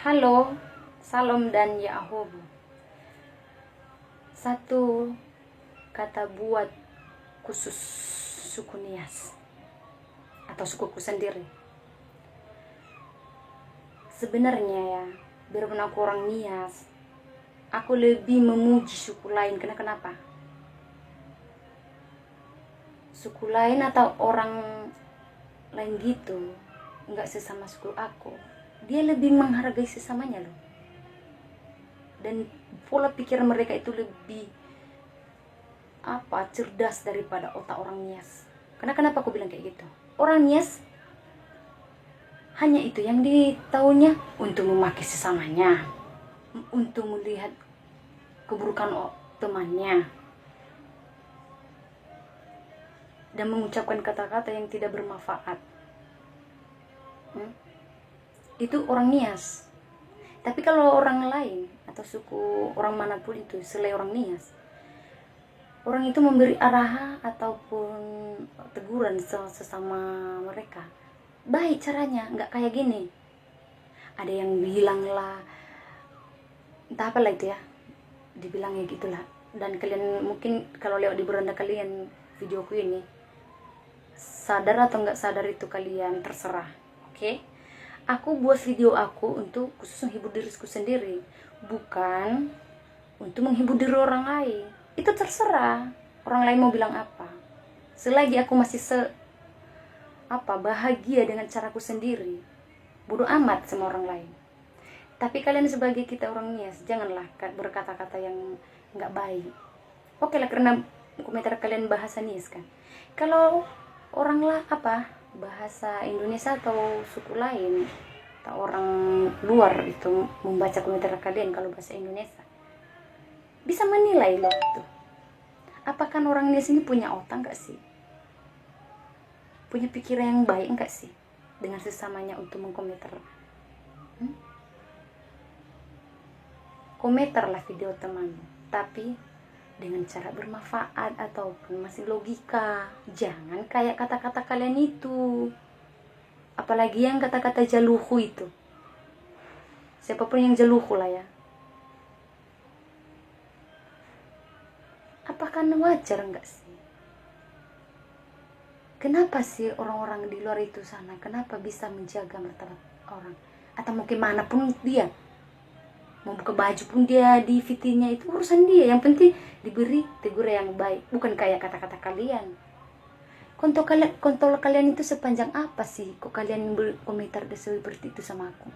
Halo, salam dan Yahobu. Satu kata buat khusus suku Nias atau sukuku sendiri. Sebenarnya ya, biarpun aku orang Nias, aku lebih memuji suku lain. Kenapa? Suku lain atau orang lain gitu, nggak sesama suku aku, dia lebih menghargai sesamanya loh. Dan pola pikir mereka itu lebih cerdas daripada otak orang Nias. Kenapa aku bilang kayak gitu? Orang Nias hanya itu yang ditahunya untuk memaki sesamanya, untuk melihat keburukan temannya, dan mengucapkan kata-kata yang tidak bermanfaat. Itu orang Nias. Tapi kalau orang lain atau suku orang manapun itu selain orang Nias, orang itu memberi arahan ataupun teguran sesama mereka. Baik caranya, nggak kayak gini. Ada yang bilang lah, entah apalah itu ya, dibilangnya gitulah. Dan kalian mungkin kalau lewat di beranda kalian videoku ini, sadar atau nggak sadar itu kalian terserah. Oke? Aku buat video aku untuk khusus menghibur diriku sendiri, bukan untuk menghibur diri orang lain. Itu terserah orang lain mau bilang apa. Selagi aku masih bahagia dengan caraku sendiri, bodoh amat sama orang lain. Tapi kalian sebagai kita orang Nias, janganlah berkata-kata yang nggak baik. Oke lah, karena komentar kalian bahasa Nias kan. Kalau orang lah bahasa Indonesia atau suku lain atau orang luar itu membaca komentar kalian kalau bahasa Indonesia, bisa menilai loh tuh. Apakah orang Indonesia ini punya otak enggak sih? Punya pikiran yang baik enggak sih dengan sesamanya untuk mengkomentar? Komentarlah video temanmu, tapi dengan cara bermanfaat ataupun masih logika. Jangan kayak kata-kata kalian itu, apalagi yang kata-kata jaluhu itu. Siapapun yang jaluhu lah ya. Apakah wajar enggak sih? Kenapa sih orang-orang di luar itu sana, kenapa bisa menjaga martabat orang? Atau mungkin manapun dia, mau buka baju pun dia di fitinya, itu urusan dia. Yang penting diberi teguran yang baik, bukan kayak kata-kata kalian. Kontol kalian itu sepanjang apa sih kok kalian berkomentar seperti itu sama aku?